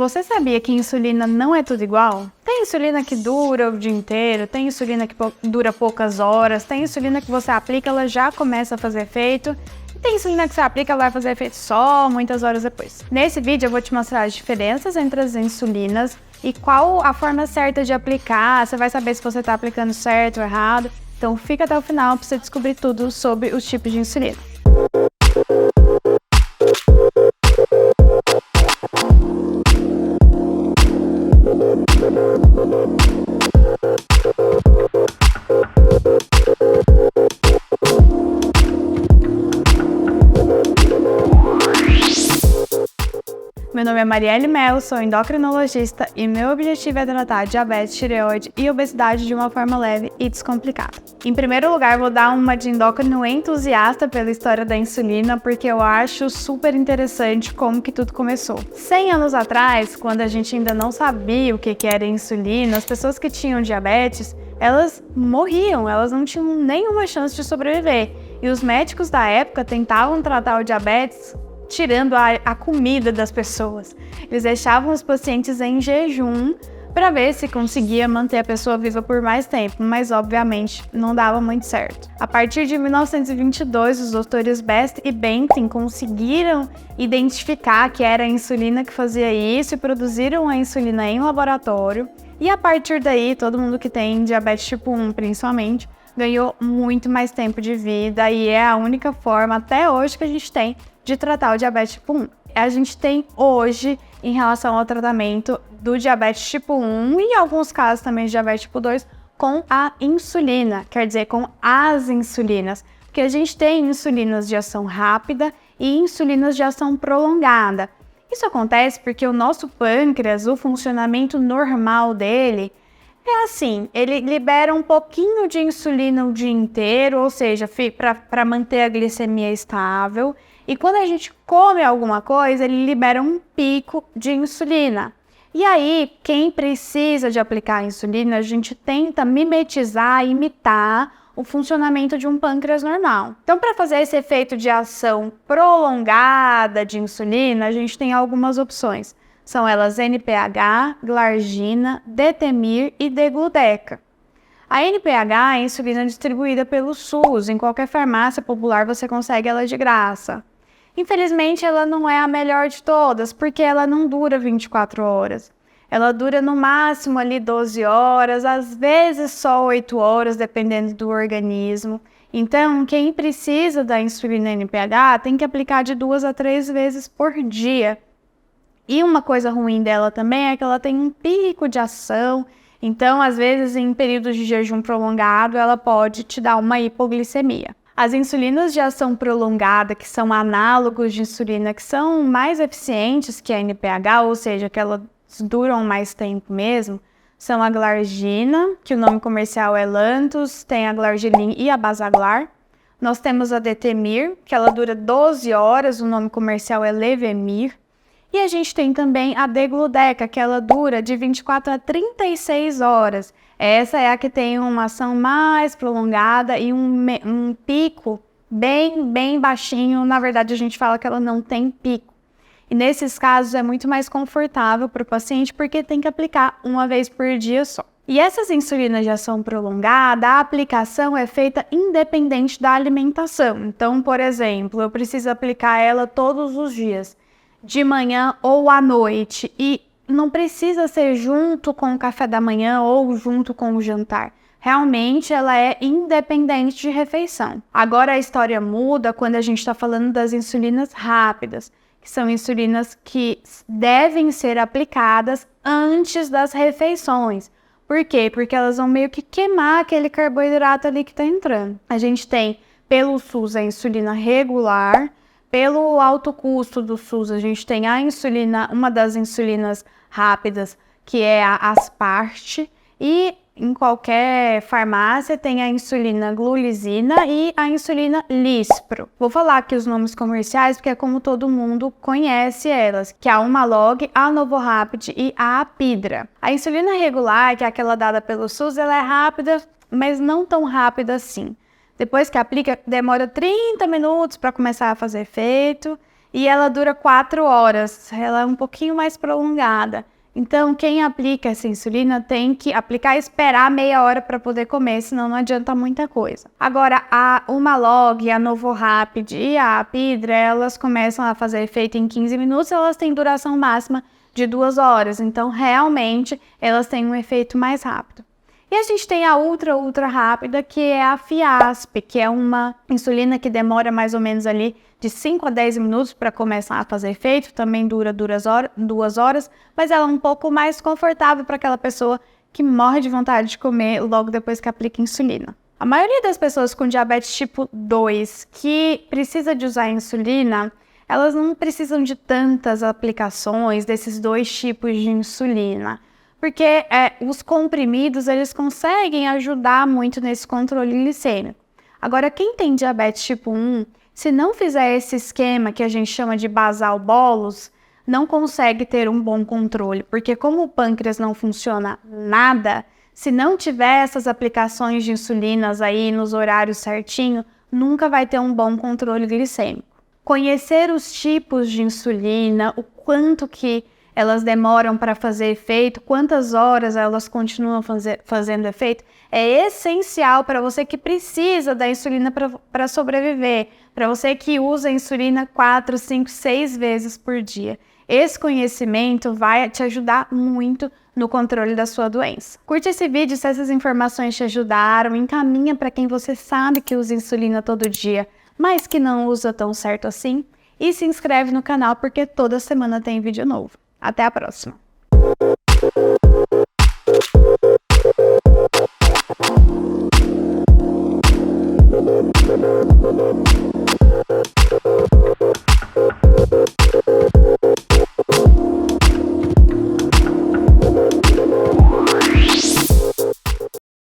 Você sabia que insulina não é tudo igual? Tem insulina que dura o dia inteiro, tem insulina que dura poucas horas, tem insulina que você aplica, ela já começa a fazer efeito, e tem insulina que você aplica, ela vai fazer efeito só muitas horas depois. Nesse vídeo eu vou te mostrar as diferenças entre as insulinas e qual a forma certa de aplicar, você vai saber se você está aplicando certo ou errado, então fica até o final para você descobrir tudo sobre os tipos de insulina. Meu nome é Marielle Mello, sou endocrinologista e meu objetivo é tratar diabetes, tireoide e obesidade de uma forma leve e descomplicada. Em primeiro lugar, vou dar uma de endócrino entusiasta pela história da insulina, porque eu acho super interessante como que tudo começou. 100 anos atrás, quando a gente ainda não sabia o que era insulina, as pessoas que tinham diabetes, elas morriam, elas não tinham nenhuma chance de sobreviver. E os médicos da época tentavam tratar o diabetes tirando a comida das pessoas. Eles deixavam os pacientes em jejum para ver se conseguia manter a pessoa viva por mais tempo, mas obviamente não dava muito certo. A partir de 1922, os doutores Best e Benton conseguiram identificar que era a insulina que fazia isso e produziram a insulina em laboratório. E a partir daí, todo mundo que tem diabetes tipo 1, principalmente, ganhou muito mais tempo de vida e é a única forma até hoje que a gente tem de tratar o diabetes tipo 1. A gente tem hoje, em relação ao tratamento do diabetes tipo 1 e em alguns casos também de diabetes tipo 2, com a insulina, quer dizer, com as insulinas, porque a gente tem insulinas de ação rápida e insulinas de ação prolongada. Isso acontece porque o nosso pâncreas, o funcionamento normal dele, é assim, ele libera um pouquinho de insulina o dia inteiro, ou seja, para manter a glicemia estável. E quando a gente come alguma coisa, ele libera um pico de insulina. E aí, quem precisa de aplicar a insulina, a gente tenta mimetizar, imitar o funcionamento de um pâncreas normal. Então, para fazer esse efeito de ação prolongada de insulina, a gente tem algumas opções. São elas NPH, glargina, Detemir e Degludec. A NPH é a insulina distribuída pelo SUS, em qualquer farmácia popular você consegue ela de graça. Infelizmente, ela não é a melhor de todas, porque ela não dura 24 horas. Ela dura no máximo ali 12 horas, às vezes só 8 horas, dependendo do organismo. Então, quem precisa da insulina NPH tem que aplicar de 2 a 3 vezes por dia. E uma coisa ruim dela também é que ela tem um pico de ação, então às vezes em períodos de jejum prolongado ela pode te dar uma hipoglicemia. As insulinas de ação prolongada, que são análogos de insulina, que são mais eficientes que a NPH, ou seja, que elas duram mais tempo mesmo, são a glargina, que o nome comercial é Lantus, tem a glargilin e a Basaglar. Nós temos a Detemir, que ela dura 12 horas, o nome comercial é Levemir. E a gente tem também a Degludec, que ela dura de 24 a 36 horas. Essa é a que tem uma ação mais prolongada e um pico bem baixinho. Na verdade, a gente fala que ela não tem pico. E nesses casos é muito mais confortável para o paciente porque tem que aplicar uma vez por dia só. E essas insulinas de ação prolongada, a aplicação é feita independente da alimentação. Então, por exemplo, eu preciso aplicar ela todos os dias, de manhã ou à noite, e não precisa ser junto com o café da manhã ou junto com o jantar. Realmente ela é independente de refeição. Agora a história muda quando a gente está falando das insulinas rápidas, que são insulinas que devem ser aplicadas antes das refeições. Por quê? Porque elas vão meio que queimar aquele carboidrato ali que está entrando. A gente tem pelo SUS a insulina regular. Pelo alto custo do SUS, a gente tem a insulina, uma das insulinas rápidas, que é a Aspart, e em qualquer farmácia tem a insulina Glulisina e a insulina Lispro. Vou falar aqui os nomes comerciais, porque é como todo mundo conhece elas, que é a Humalog, a Novorapid e a Apidra. A insulina regular, que é aquela dada pelo SUS, ela é rápida, mas não tão rápida assim. Depois que aplica, demora 30 minutos para começar a fazer efeito. e ela dura 4 horas, ela é um pouquinho mais prolongada. Então, quem aplica essa insulina tem que aplicar e esperar meia hora para poder comer, senão não adianta muita coisa. Agora, a Humalog, a Novorapid e a Apidra, elas começam a fazer efeito em 15 minutos, elas têm duração máxima de 2 horas, então realmente elas têm um efeito mais rápido. E a gente tem a ultra rápida, que é a Fiasp, que é uma insulina que demora mais ou menos ali de 5 a 10 minutos para começar a fazer efeito, também dura 2 horas, mas ela é um pouco mais confortável para aquela pessoa que morre de vontade de comer logo depois que aplica insulina. A maioria das pessoas com diabetes tipo 2 que precisa de usar insulina, elas não precisam de tantas aplicações desses 2 tipos de insulina. Porque os comprimidos, eles conseguem ajudar muito nesse controle glicêmico. Agora, quem tem diabetes tipo 1, se não fizer esse esquema que a gente chama de basal bolus, não consegue ter um bom controle. Porque como o pâncreas não funciona nada, se não tiver essas aplicações de insulinas aí nos horários certinho, nunca vai ter um bom controle glicêmico. Conhecer os tipos de insulina, o quanto que elas demoram para fazer efeito, quantas horas elas continuam fazendo efeito, é essencial para você que precisa da insulina para sobreviver, para você que usa a insulina 4, 5, 6 vezes por dia. Esse conhecimento vai te ajudar muito no controle da sua doença. Curte esse vídeo se essas informações te ajudaram, encaminha para quem você sabe que usa insulina todo dia, mas que não usa tão certo assim, e se inscreve no canal porque toda semana tem vídeo novo. Até a próxima!